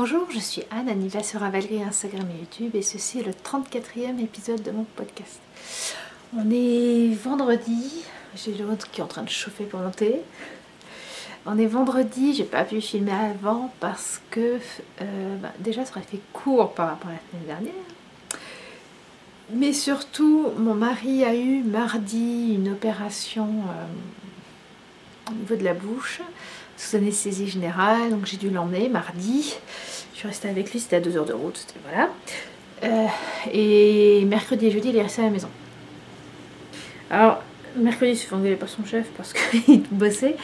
Bonjour, je suis Anne, Anniva sur Ravelry, Instagram et YouTube, et ceci est le 34e épisode de mon podcast. On est vendredi, j'ai le ventre qui est en train de chauffer pour monter. On est vendredi, j'ai pas pu filmer avant parce que déjà ça aurait fait court par rapport à la semaine dernière. Mais surtout, mon mari a eu mardi une opération au niveau de la bouche, sous anesthésie générale, donc j'ai dû l'emmener mardi. Je suis restée avec lui, c'était à 2 heures de route, voilà. Et mercredi et jeudi, il est resté à la maison. Alors, mercredi, il s'est fait engueuler par son chef parce qu'il bossait.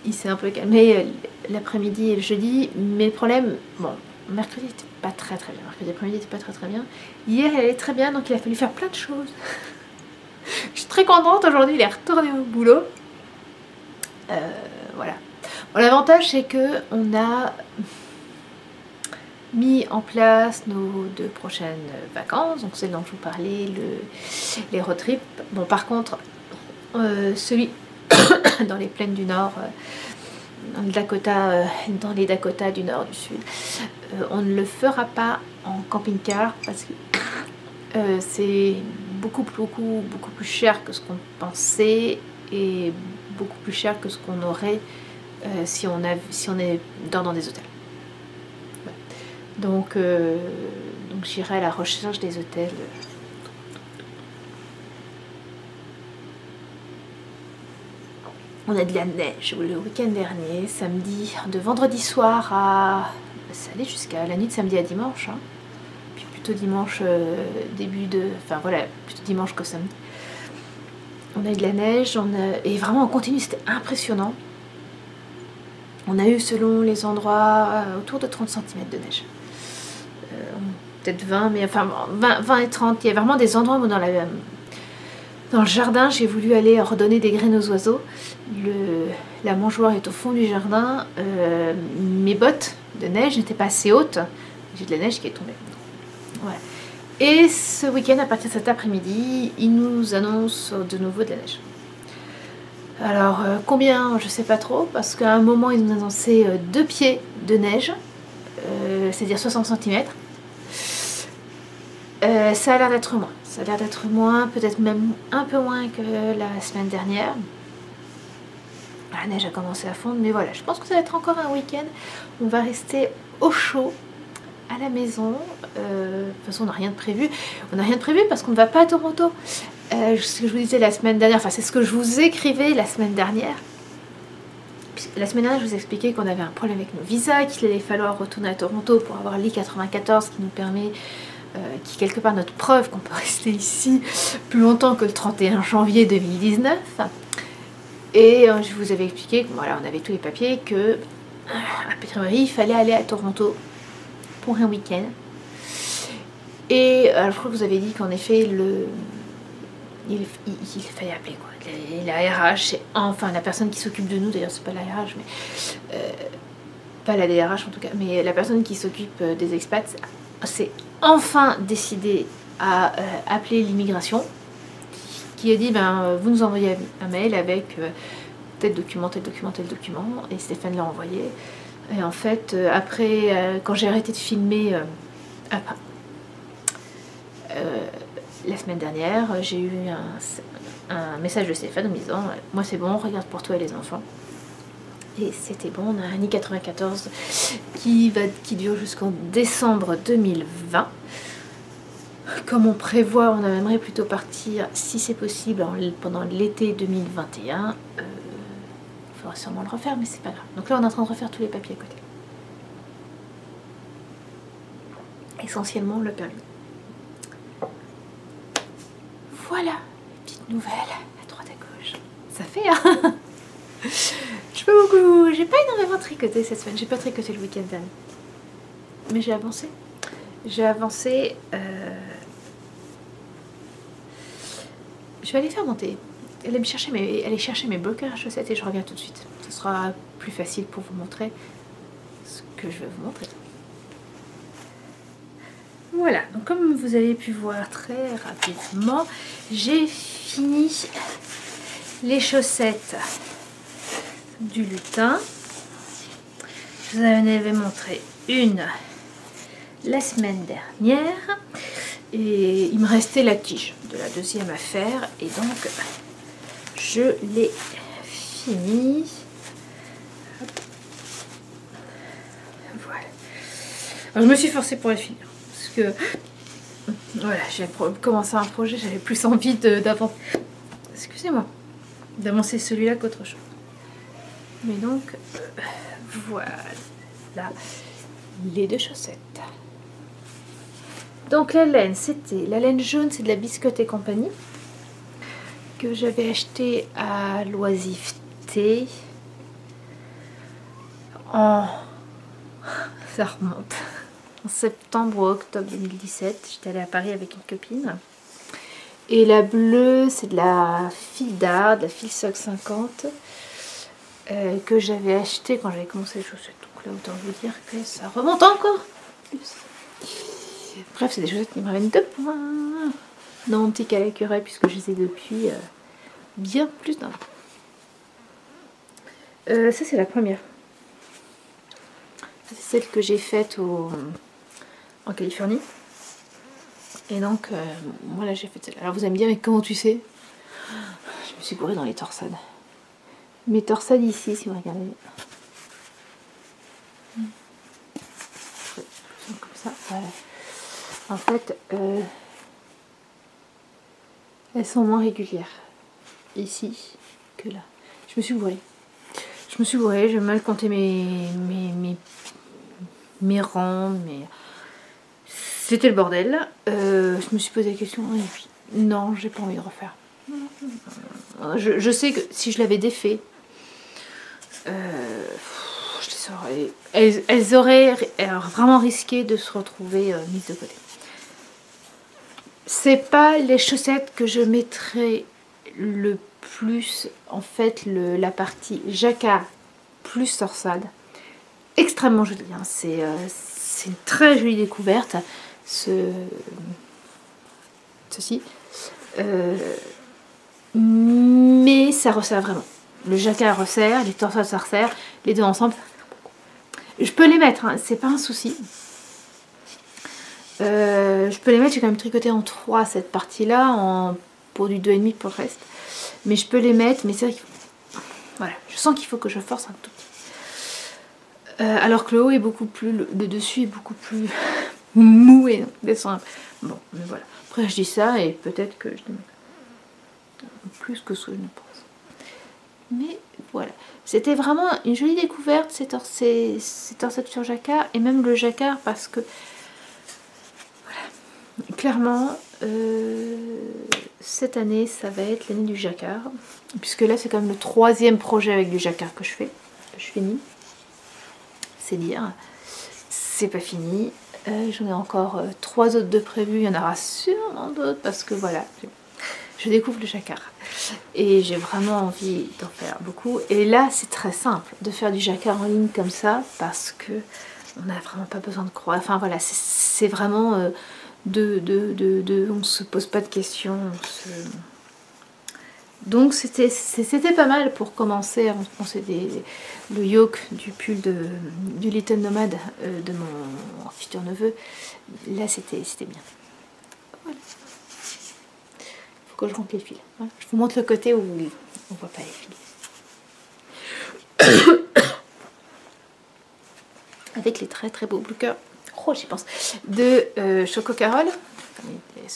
Il s'est un peu calmé l'après-midi et le jeudi, mais le problème, bon, mercredi n'était pas très bien, mercredi après-midi n'était pas très bien. Hier, elle allait très bien, donc il a fallu faire plein de choses. Je suis très contente, aujourd'hui, il est retourné au boulot. Voilà. Bon, l'avantage, c'est que on a mis en place nos 2 prochaines vacances, donc celle dont je vous parlais, les road trips. Bon, par contre, celui dans les plaines du Nord, dans les Dakota du Nord, du Sud, on ne le fera pas en camping-car parce que c'est beaucoup plus cher que ce qu'on pensait et beaucoup plus cher que ce qu'on aurait si on est dans des hôtels. Ouais. Donc j'irai à la recherche des hôtels. On a de la neige le week-end dernier, samedi, de vendredi soir à... ça allait jusqu'à la nuit de samedi à dimanche, hein. Puis plutôt dimanche, plutôt dimanche que samedi. On a eu de la neige, et vraiment en continu, c'était impressionnant. On a eu, selon les endroits, autour de 30 cm de neige. Peut-être 20, mais enfin 20 et 30. Il y a vraiment des endroits où dans le jardin, j'ai voulu aller redonner des graines aux oiseaux. La mangeoire est au fond du jardin. Mes bottes de neige n'étaient pas assez hautes. J'ai de la neige qui est tombée. Voilà. Et ce week-end, à partir de cet après-midi, il nous annonce de nouveau de la neige. Alors, combien, je sais pas trop, parce qu'à un moment, il nous annonçait 2 pieds de neige, c'est-à-dire 60 cm. Ça a l'air d'être moins. Ça a l'air d'être moins, peut-être même un peu moins que la semaine dernière. La neige a commencé à fondre, mais voilà, je pense que ça va être encore un week-end. On va rester au chaud à la maison. De toute façon, on n'a rien de prévu. On n'a rien de prévu parce qu'on ne va pas à Toronto. Ce que je vous disais la semaine dernière, enfin c'est ce que je vous écrivais la semaine dernière. La semaine dernière, je vous expliquais qu'on avait un problème avec nos visas, qu'il allait falloir retourner à Toronto pour avoir l'I-94 qui nous permet, qui est quelque part notre preuve qu'on peut rester ici plus longtemps que le 31 janvier 2019. Et je vous avais expliqué que voilà, on avait tous les papiers, que à priori, il fallait aller à Toronto pour un week-end. Et je crois que vous avez dit qu'en effet, il fallait appeler quoi. La RH, c'est enfin la personne qui s'occupe de nous, d'ailleurs c'est pas la RH, mais pas la DRH en tout cas, mais la personne qui s'occupe des expats, s'est enfin décidé à appeler l'immigration, qui a dit vous nous envoyez un mail avec tel document, et Stéphane l'a envoyé. Et en fait, après, quand j'ai arrêté de filmer la semaine dernière, j'ai eu un message de Stéphane en me disant moi c'est bon, regarde pour toi et les enfants. Et c'était bon, on a un I-94 qui dure jusqu'en décembre 2020. Comme on prévoit, on aimerait plutôt partir, si c'est possible, pendant l'été 2021. Il faudra sûrement le refaire, mais c'est pas grave. Donc là, on est en train de refaire tous les papiers à côté. Essentiellement le permis. Voilà, petite nouvelle à droite à gauche. Ça fait, hein. J'ai pas énormément tricoté cette semaine. J'ai pas tricoté le week-end dernier. Mais j'ai avancé. Je vais aller faire monter. Aller chercher mes bloqueurs à chaussettes et je reviens tout de suite. Ce sera plus facile pour vous montrer ce que je vais vous montrer. Voilà, donc comme vous avez pu voir très rapidement, j'ai fini les chaussettes du lutin. Je vous en avais montré une la semaine dernière et il me restait la tige de la deuxième à faire et donc je l'ai fini. Voilà. Alors, je me suis forcée pour la finir parce que voilà, j'ai commencé un projet, j'avais plus envie d'avancer. Excusez-moi, d'avancer celui-là qu'autre chose. Mais donc voilà les deux chaussettes. Donc la laine, c'était la laine jaune, c'est de la Biscotte et compagnie que j'avais acheté à Loisiveté en ça remonte en septembre ou octobre 2017. J'étais allée à Paris avec une copine. Et la bleue, c'est de la file d'art, de la file Soc 50 que j'avais acheté quand j'avais commencé les chaussettes. Donc là, autant vous dire que ça remonte encore plus. Bref, c'est des chaussettes qui me ramènent 2 points dans mon petit calais curé puisque je les ai depuis bien plus d'un an. Ça, c'est la première. C'est celle que j'ai faite en Californie. Et donc, moi là j'ai fait celle-là. Alors vous allez me dire, mais comment tu sais? Je me suis bourrée dans les torsades. Mes torsades ici, si vous regardez. Comme ça, voilà. En fait, elles sont moins régulières ici que là. Je me suis bourrée. Je me suis bourrée, j'ai mal compté mes rangs, c'était le bordel. Je me suis posé la question et puis non, j'ai pas envie de refaire. Je sais que si je l'avais défait, elles auraient vraiment risqué de se retrouver mises de côté. C'est pas les chaussettes que je mettrais le plus, en fait, la partie jacquard plus torsade. Extrêmement jolie, hein. C'est une très jolie découverte. Ceci. Mais ça resserre vraiment. Le jacquard resserre, les torsades ça resserre, les deux ensemble. Je peux les mettre, hein, c'est pas un souci. Je peux les mettre, j'ai quand même tricoté en 3 cette partie-là, pour du 2,5 pour le reste. Mais je peux les mettre, mais c'est vrai que voilà, je sens qu'il faut que je force un tout petit. Alors que le haut est beaucoup plus, le dessus est beaucoup plus mou et descend. Bon, mais voilà. Après je dis ça et peut-être que je dis plus que ce que je ne pense. Mais voilà, c'était vraiment une jolie découverte ces torsettes sur jacquard et même le jacquard parce que voilà, clairement cette année ça va être l'année du jacquard puisque là c'est quand même le 3e projet avec du jacquard que je fais, que je finis. C'est dire, c'est pas fini. J'en ai encore 3 autres de prévus, il y en aura sûrement d'autres parce que voilà, je découvre le jacquard et j'ai vraiment envie d'en faire beaucoup. Et là c'est très simple de faire du jacquard en ligne comme ça parce que on n'a vraiment pas besoin de croire. Enfin voilà, c'est vraiment on se pose pas de questions. Donc c'était pas mal pour commencer avant de penser le yoke du pull du Little Nomad de mon futur neveu. Là c'était bien. Voilà. Faut que je rentre les fils. Voilà. Je vous montre le côté où on voit pas les fils. Avec les très très beaux blue cœurs. Oh j'y pense. De Choco Carole.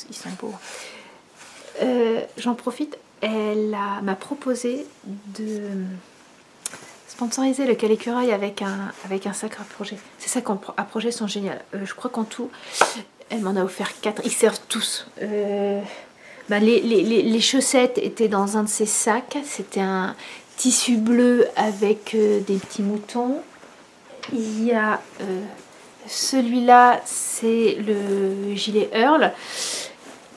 Ils sont beaux. J'en profite. Elle m'a proposé de sponsoriser le Calicurail avec un sac à projet. Ces sacs à projet sont géniaux. Je crois qu'en tout, elle m'en a offert 4. Ils servent tous. Les chaussettes étaient dans un de ces sacs. C'était un tissu bleu avec des petits moutons. Il y a celui-là, c'est le gilet Earl.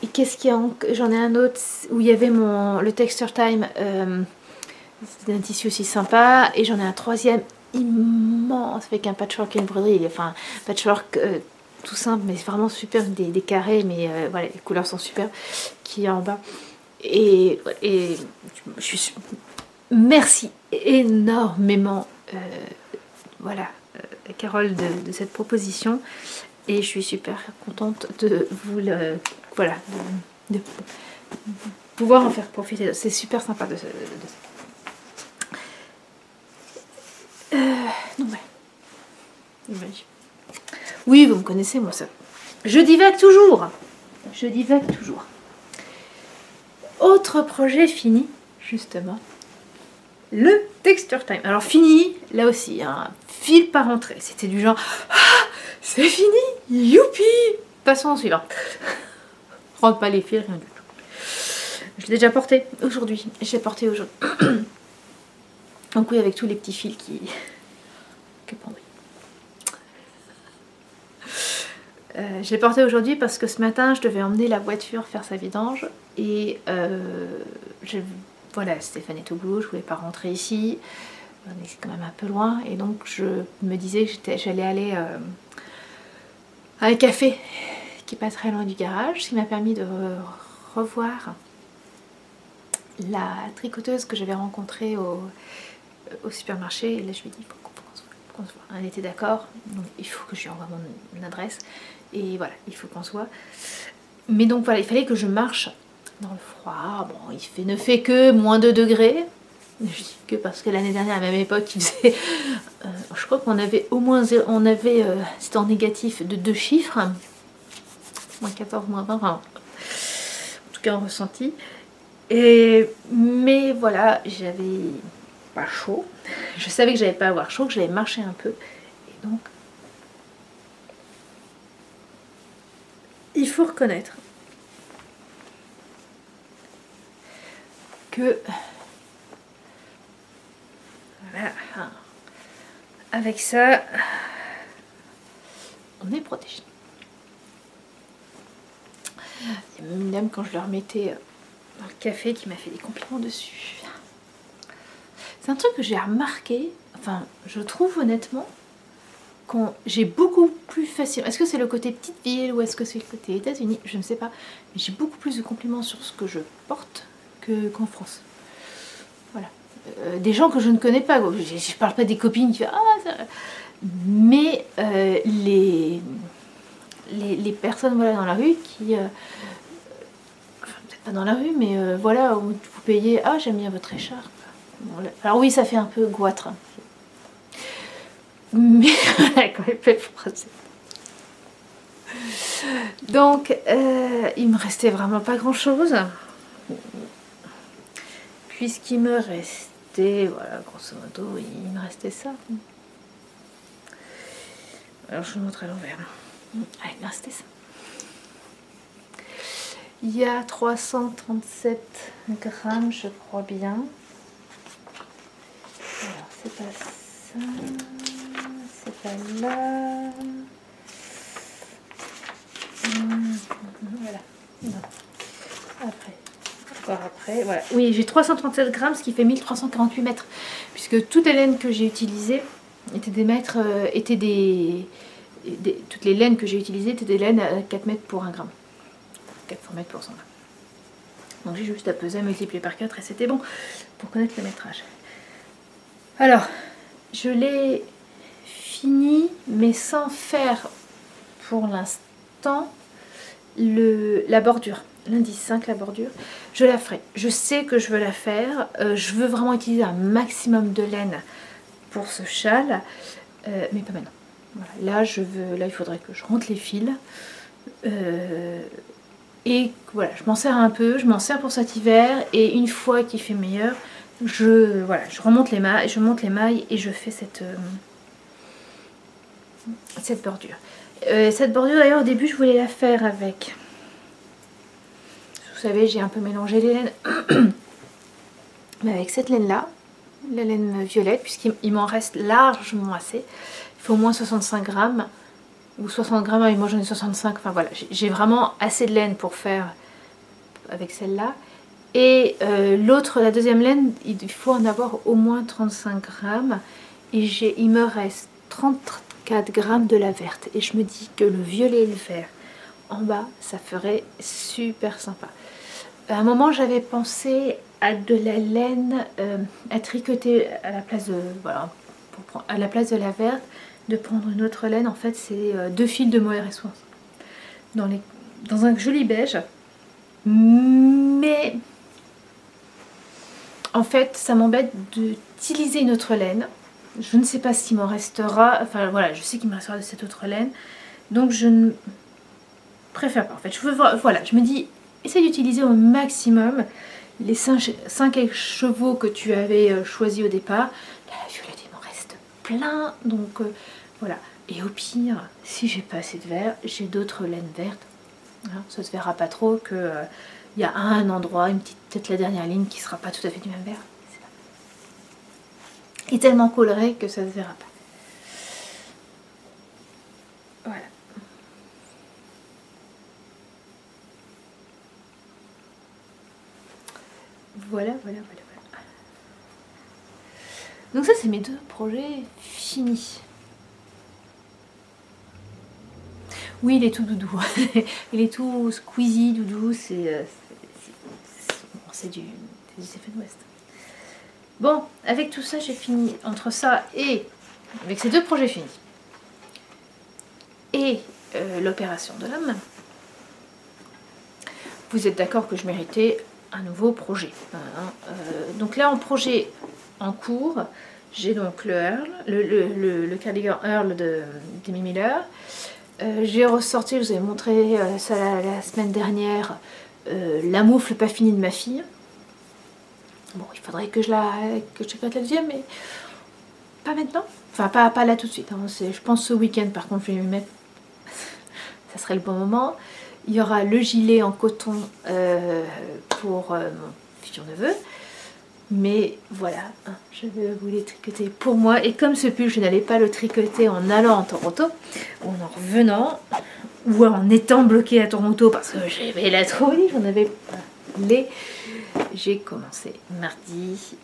Et qu'est-ce qu'il y a? J'en ai un autre où il y avait le Texture Time. C'est un tissu aussi sympa. Et j'en ai un 3e immense avec un patchwork et une broderie. Enfin, patchwork tout simple, mais c'est vraiment super. Des carrés, mais voilà, les couleurs sont super. Qui est en bas. Et je suis. Merci énormément. Voilà. Carole de cette proposition et je suis super contente de vous le... Voilà, de pouvoir en faire profiter. C'est super sympa de ça. Non, ouais. Oui, vous me connaissez, moi, ça. Je divague toujours. Je divague toujours. Autre projet fini, justement. Le texture time. Alors fini, là aussi, un fil par entrée. C'était du genre, ah, c'est fini, youpi. Passons au suivant. Rentre pas les fils, rien du tout. Je l'ai déjà porté aujourd'hui. Je l'ai porté aujourd'hui. Donc oui, avec tous les petits fils qui... Que prendre. Je l'ai porté aujourd'hui parce que ce matin, je devais emmener la voiture faire sa vidange. Et voilà, Stéphane est au boulot, je voulais pas rentrer ici. On est quand même un peu loin. Et donc, je me disais que j'allais aller à un café qui est pas très loin du garage. Ce qui m'a permis de revoir la tricoteuse que j'avais rencontrée au supermarché. Et là, je lui ai dit, faut qu'on se voit. Elle était d'accord. Donc, il faut que je lui envoie mon adresse. Et voilà, il faut qu'on se voit. Mais donc voilà, il fallait que je marche dans le froid. Bon, il ne fait que moins 2 degrés. Je dis que parce que l'année dernière, à la même époque, il faisait... je crois qu'on avait au moins... c'était en négatif de 2 chiffres. Moins 14, moins 20, enfin, en tout cas en ressenti. Mais voilà, j'avais pas chaud. Je savais que j'allais pas avoir chaud, que j'allais marcher un peu. Et donc... il faut reconnaître que voilà, avec ça, on est protégé. Il y a une dame quand je leur mettais dans le café qui m'a fait des compliments dessus. C'est un truc que j'ai remarqué, enfin je trouve honnêtement, quand j'ai beaucoup plus facile. Est-ce que c'est le côté petite ville ou est-ce que c'est le côté États-Unis? Je ne sais pas. Mais j'ai beaucoup plus de compliments sur ce que je porte qu'en France. Voilà. Des gens que je ne connais pas. Je parle pas des copines qui... Ah, ça... Mais les personnes voilà, dans la rue qui... enfin, peut-être pas dans la rue, mais voilà, où vous payez... Ah, j'aime bien votre écharpe. Bon, alors oui, ça fait un peu goitre. Mais quand même fait français. Donc il me restait vraiment pas grand chose, puisqu'il me restait, voilà, grosso modo, il me restait ça. Alors je vous montre à l'envers. Allez, il me restait ça. Il y a 337 grammes, je crois bien. Alors c'est pas ça. C'est pas là. Voilà. Non. Après. Encore après. Voilà. Oui, j'ai 337 grammes, ce qui fait 1348 mètres. Puisque toutes les laines que j'ai utilisées étaient des mètres. Toutes les laines que j'ai utilisées étaient des laines à 4 mètres pour 1 gramme. 400 mètres pour 100 grammes. Donc j'ai juste à peser, à multiplier par 4 et c'était bon pour connaître le métrage. Alors, je l'ai fini, mais sans faire pour l'instant la bordure, l'indice 5, la bordure. Je la ferai. Je sais que je veux la faire. Je veux vraiment utiliser un maximum de laine pour ce châle, mais pas maintenant. Voilà. Là, il faudrait que je rentre les fils. Et voilà, je m'en sers un peu, je m'en sers pour cet hiver. Et une fois qu'il fait meilleur, je remonte les mailles, je monte les mailles et je fais cette bordure. Cette bordure d'ailleurs au début je voulais la faire avec, vous savez j'ai un peu mélangé les laines, mais avec cette laine là, la laine violette, puisqu'il m'en reste largement assez. Il faut au moins 65 grammes ou 60 grammes, et moi j'en ai 65, enfin voilà, j'ai vraiment assez de laine pour faire avec celle-là. Et la deuxième laine, il faut en avoir au moins 35 grammes. Et il me reste 34 grammes de la verte. Et je me dis que le violet et le vert en bas, ça ferait super sympa. À un moment, j'avais pensé à de la laine à tricoter à la place de, voilà, à la place de la verte. de prendre une autre laine. En fait, c'est 2 fils de mohair et soie dans un joli beige. Mais en fait, ça m'embête d'utiliser une autre laine. Je ne sais pas s'il m'en restera. Enfin voilà, je sais qu'il me restera de cette autre laine. Donc je ne préfère pas. En fait, voilà, je me dis, essaye d'utiliser au maximum les 5 chevaux que tu avais choisis au départ. Là, la violette, il m'en reste plein. Donc voilà. Et au pire, si j'ai pas assez de vert, j'ai d'autres laines vertes. Hein, ça se verra pas trop que il y a un endroit, peut-être la dernière ligne qui sera pas tout à fait du même vert. Il est tellement coloré que ça se verra pas. Voilà. Voilà. Donc ça, c'est mes 2 projets finis. Oui, il est tout doudou. Il est tout squeezy, doudou. C'est du Seven West. Bon, avec tout ça, j'ai fini. Entre ça et avec ces 2 projets finis et l'opération de l'homme, vous êtes d'accord que je méritais un nouveau projet. Donc là, en projet en cours, j'ai donc le Earl, le cardigan Earl de Demi Miller. J'ai ressorti, je vous ai montré ça la semaine dernière, la moufle pas finie de ma fille. Bon, il faudrait que je fasse la deuxième, mais pas maintenant. Enfin, pas là tout de suite. Hein. Je pense ce week-end, par contre, je vais m'y mettre. Ça serait le bon moment. Il y aura le gilet en coton pour mon futur neveu. Mais voilà, hein, je vais vous les tricoter pour moi. Et comme ce pull, je n'allais pas le tricoter en allant à Toronto, ou en revenant, ou en étant bloquée à Toronto parce que j'avais la trouille, j'en avais pas les. J'ai commencé mardi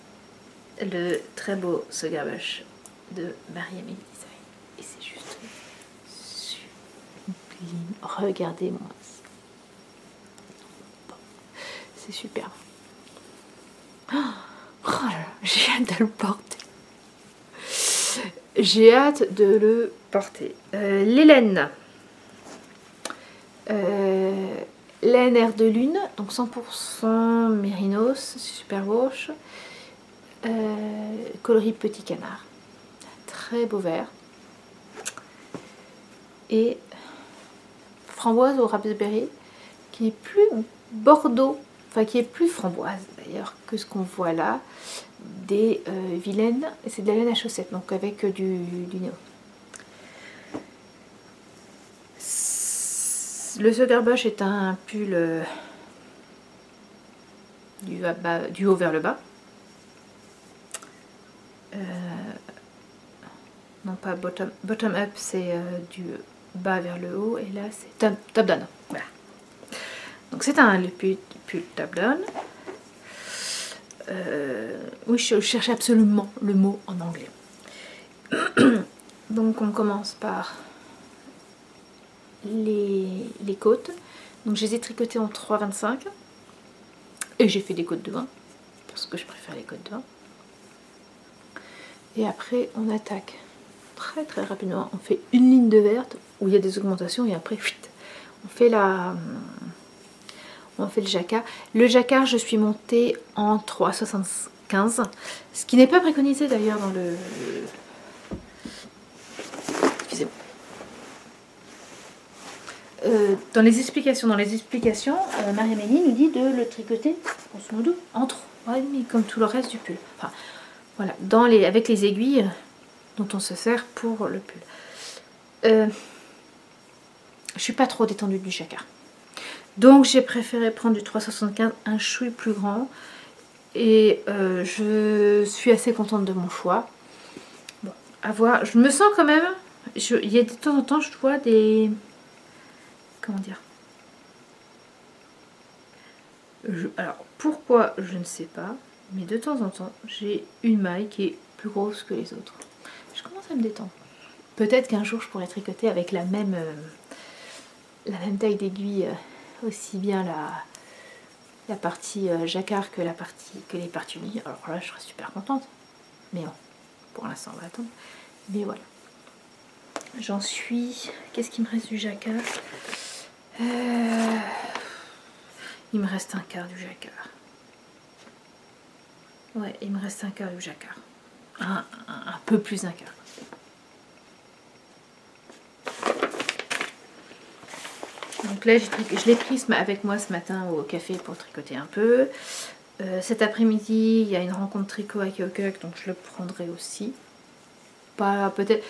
le très beau Sugar Bush de Marie-Amélie Design. Et c'est juste sublime. Regardez-moi. C'est super. Oh là là, j'ai hâte de le porter. J'ai hâte de le porter. Les laines. Laine Air de Lune, donc 100% Mérinos, c'est super wash. Coloris Petit Canard. Très beau vert. Et framboise au raspberry, qui est plus bordeaux, enfin qui est plus framboise d'ailleurs que ce qu'on voit là, des vilaines, et c'est de la laine à chaussettes, donc avec du néo. Le Sugar Bush est un pull du haut vers le bas. Non pas bottom up, c'est du bas vers le haut, et là c'est top down. Voilà. Donc c'est le pull top down. Oui, je cherchais absolument le mot en anglais. Donc on commence par les côtes. Donc je les ai tricotées en 3,25 et j'ai fait des côtes de 20 parce que je préfère les côtes de 20. Et après on attaque très très rapidement. On fait une ligne de verte où il y a des augmentations et après on fait le jacquard. Le jacquard, je suis montée en 3,75, ce qui n'est pas préconisé d'ailleurs dans le... Excusez-moi. Dans les explications, Marie-Amélie nous dit de le tricoter, grosso modo, en 3,5 comme tout le reste du pull. Enfin, voilà, avec les aiguilles dont on se sert pour le pull. Je suis pas trop détendue du jacquard. Donc j'ai préféré prendre du 3,75, un chouï plus grand. Et je suis assez contente de mon choix. Bon, à voir. Je me sens quand même... Il y a de temps en temps, je vois des... Comment dire, alors pourquoi je ne sais pas, mais de temps en temps j'ai une maille qui est plus grosse que les autres. Je commence à me détendre. Peut-être qu'un jour je pourrais tricoter avec la même taille d'aiguille, aussi bien la partie jacquard que les parties unies. Alors là je serais super contente. Mais bon, pour l'instant on va attendre. Mais voilà. J'en suis... Qu'est-ce qu'il me reste du jacquard? Il me reste un quart du jacquard. Ouais, il me reste un quart du jacquard. Un peu plus d'un quart. Donc là, je l'ai pris avec moi ce matin au café pour tricoter un peu. Cet après-midi, il y a une rencontre tricot à Keokuk, donc je le prendrai aussi. Peut-être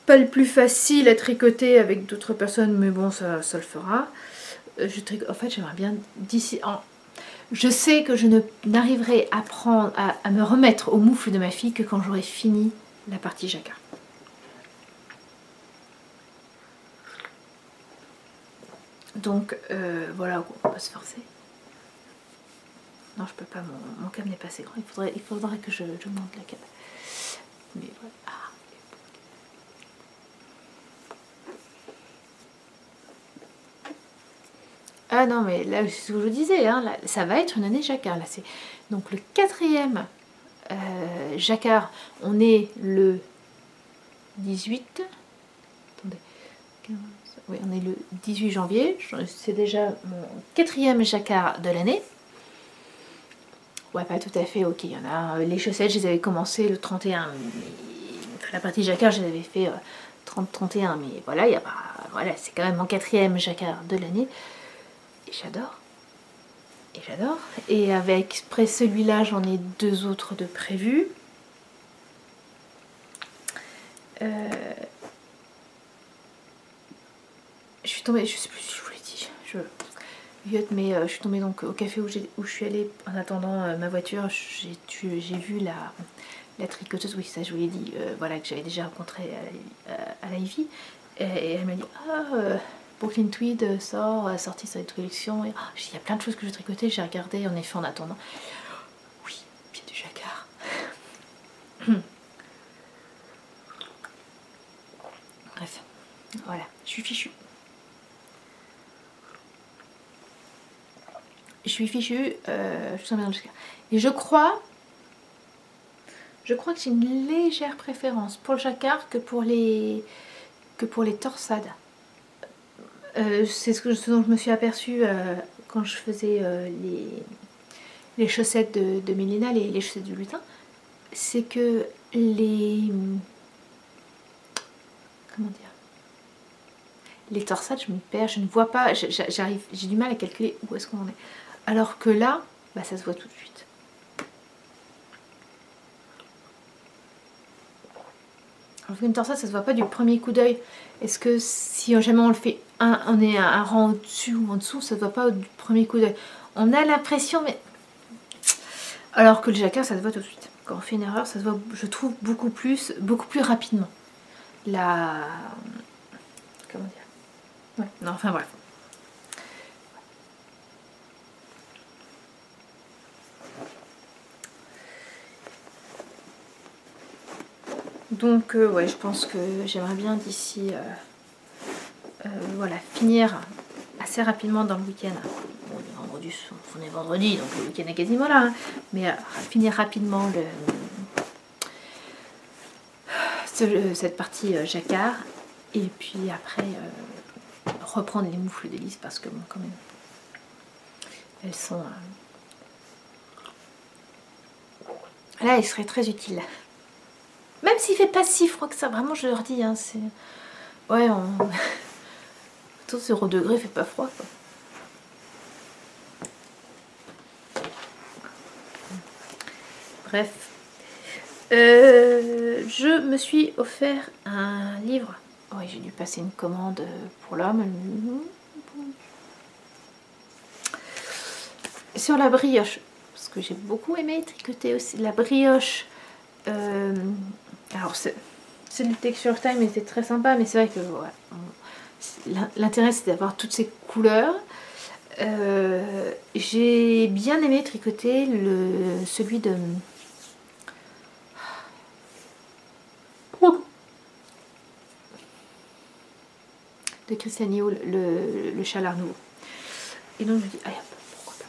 pas le plus facile à tricoter avec d'autres personnes, mais bon, ça le fera. En fait, j'aimerais bien d'ici... Je sais que je n'arriverai à me remettre au moufle de ma fille que quand j'aurai fini la partie jacquard. Donc voilà, on va se forcer. Non, je peux pas, mon câble n'est pas assez grand. Il faudrait que je monte la câble. Mais voilà. Ah non, mais là, c'est ce que je vous disais, hein, là, ça va être une année jacquard. Là, c'est donc le 4e jacquard. On est le 18. Attendez. 15, oui, on est le 18 janvier. C'est déjà mon 4e jacquard de l'année. Ouais, pas tout à fait, ok. Il y en a. Les chaussettes, je les avais commencé le 31. La partie jacquard, je les avais fait 30-31. Mais voilà, voilà, c'est quand même mon 4e jacquard de l'année. Et j'adore. Et j'adore. Et avec après celui-là, j'en ai 2 autres de prévus. Je suis tombée, je sais plus si je vous l'ai dit. Mais je suis tombée donc au café où je suis allée en attendant ma voiture. J'ai vu la tricoteuse, oui, ça je vous l'ai dit, voilà, que j'avais déjà rencontrée à l'Ivy. Et elle m'a dit, Brooklyn Tweed sorti sa collection. Il y a plein de choses que je tricotais, j'ai regardé en effet en attendant. Oui, pied du jacquard. Bref, voilà, je suis fichue. Je suis fichue, je sens bien le jacquard. Et je crois que j'ai une légère préférence pour le jacquard que pour les torsades. C'est ce dont je me suis aperçue quand je faisais les chaussettes de Mélina, les chaussettes du lutin. C'est que les torsades, je me perds, je ne vois pas, j'ai du mal à calculer où est-ce qu'on en est. Alors que là, bah, ça se voit tout de suite. Alors qu'une torsade, ça se voit pas du premier coup d'œil. Est-ce que si jamais on le fait on est un rang au-dessus ou en dessous, ça se voit pas du premier coup d'œil. On a l'impression, mais... Alors que le jacquard, ça se voit tout de suite. Quand on fait une erreur, ça se voit, je trouve, beaucoup plus rapidement. Comment dire? Ouais, non, enfin voilà. Donc ouais, je pense que j'aimerais bien d'ici voilà, finir assez rapidement dans le week-end. Bon, on est vendredi, donc le week-end est quasiment là, hein, mais finir rapidement cette partie jacquard, et puis après reprendre les moufles de Lise, parce que bon, quand même, elles sont là, elles seraient très utiles. Même s'il fait pas si froid que ça, vraiment, je leur dis, hein, c'est... Ouais, autour de 0 degré, fait pas froid, quoi. Bref. Je me suis offert un livre. Oui, j'ai dû passer une commande pour l'homme. Sur la brioche. Parce que j'ai beaucoup aimé tricoter aussi la brioche. Alors, c'est le Texture Time était très sympa, mais c'est vrai que ouais, l'intérêt c'est d'avoir toutes ces couleurs. J'ai bien aimé tricoter celui de Christian Yule, le Chalard nouveau. Et donc je me dis, allez, pourquoi pas.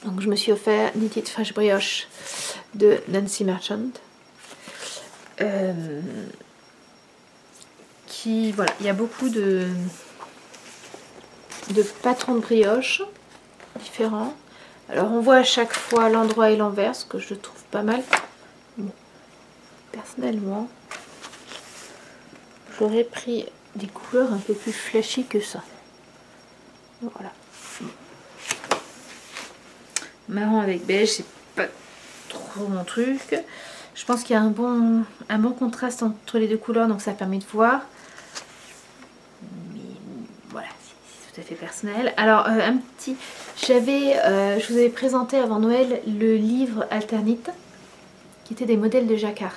Donc je me suis offert Knitted Fresh Brioche de Nancy Merchant. qui, voilà, il y a beaucoup de patrons de brioche différents. Alors on voit à chaque fois l'endroit et l'envers, ce que je trouve pas mal. Bon, personnellement, j'aurais pris des couleurs un peu plus flashy que ça. Voilà. Marron avec beige, c'est pas trop mon truc. Je pense qu'il y a un bon contraste entre les deux couleurs, donc ça permet de voir. Mais voilà, c'est tout à fait personnel. Alors, je vous avais présenté avant Noël le livre Alternite, qui était des modèles de jacquard,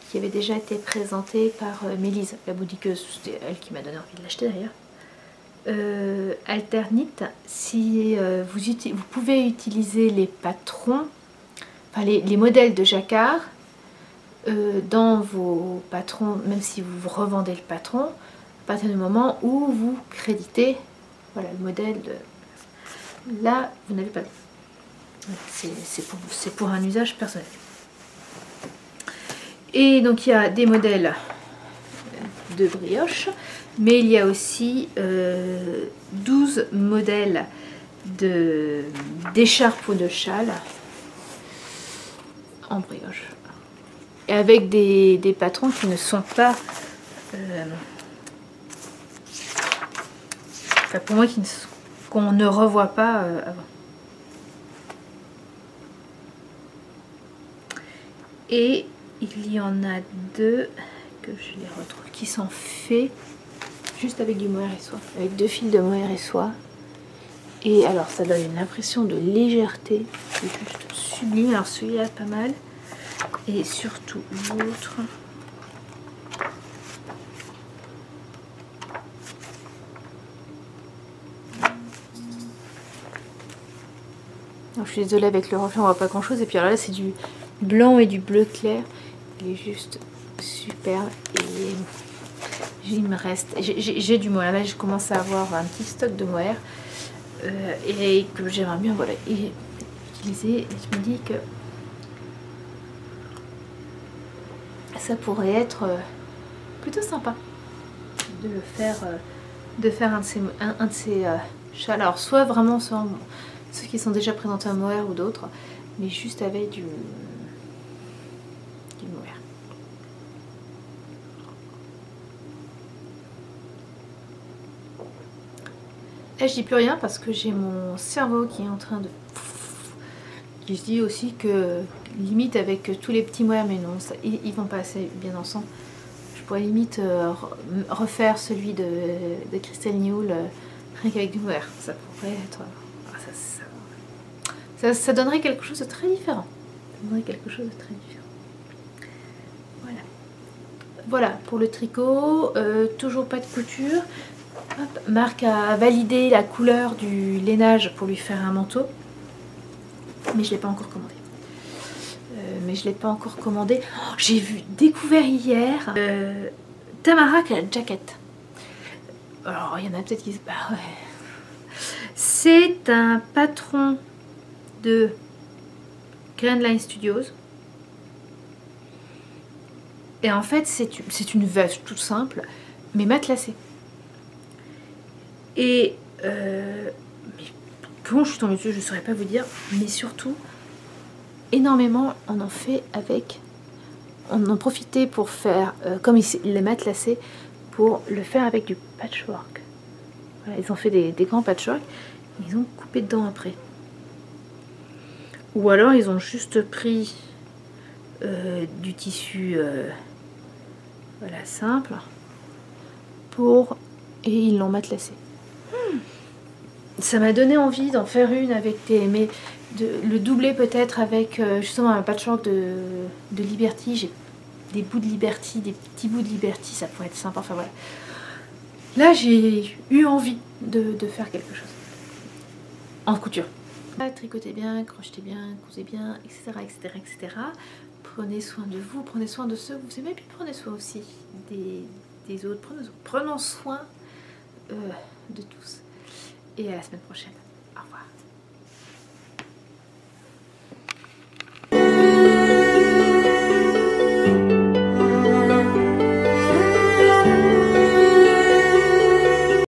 qui avait déjà été présenté par Mélise, la boudiqueuse. C'était elle qui m'a donné envie de l'acheter d'ailleurs. Alternite, si vous pouvez utiliser les patrons, enfin les modèles de jacquard dans vos patrons, même si vous revendez le patron, à partir du moment où vous créditez, voilà, le modèle de... Là, vous n'avez pas... C'est pour un usage personnel. Et donc il y a des modèles de brioche, mais il y a aussi 12 modèles d'écharpes ou de châles en brioche. Et avec des patrons qui ne sont pas... enfin pour moi, qu'on ne revoit pas avant. Et il y en a deux que je les retrouve qui sont faits juste avec du mohair et soie, avec 2 fils de mohair et soie. Et alors ça donne une impression de légèreté, c'est juste sublime. Alors celui-là pas mal, et surtout l'autre. Je suis désolée, avec le reflet on voit pas grand chose. Et puis alors là c'est du blanc et du bleu clair. Il est juste superbe. Et il me reste, j'ai du mohair. Là je commence à avoir un petit stock de mohair et que j'aimerais bien, voilà, utiliser. Et je me dis que ça pourrait être plutôt sympa de le faire, un de ces châles. Alors soit vraiment ceux qui sont déjà présentés en mohair ou d'autres, mais juste avec du mohair. Là je dis plus rien parce que j'ai mon cerveau qui est en train de... qui se dit aussi que limite avec tous les petits mohairs, mais non, ça, ils vont pas assez bien ensemble. Je pourrais limite refaire celui de Crystal Newell rien qu'avec du mohair. Ça pourrait être... ça donnerait quelque chose de très différent. Ça donnerait quelque chose de très différent. Voilà. Voilà pour le tricot. Toujours pas de couture. Hop, Marc a validé la couleur du lainage pour lui faire un manteau. Mais je ne l'ai pas encore commandé. Oh, j'ai découvert hier Tamara Jacket. Alors il y en a peut-être qui se... Bah ouais. C'est un patron de Grand Line Studios. Et en fait c'est une veste toute simple, mais matelassée. Et comment je suis tombée dessus, je ne saurais pas vous dire, mais surtout énormément on en fait avec, on en profitait pour faire comme il est matelassé, pour le faire avec du patchwork. Voilà, ils ont fait des grands patchwork, ils ont coupé dedans après, ou alors ils ont juste pris du tissu voilà, simple et ils l'ont matelassé. Ça m'a donné envie d'en faire une avec le doubler peut-être avec justement un patchwork de Liberty. J'ai des bouts de Liberty, des petits bouts de Liberty, ça pourrait être sympa. Enfin voilà. Là j'ai eu envie de faire quelque chose en couture. Tricotez bien, crochetez bien, cousez bien, etc., etc., etc. Prenez soin de vous, prenez soin de ceux que vous aimez, puis prenez soin aussi des autres. Prenons soin de tous. Et à la semaine prochaine.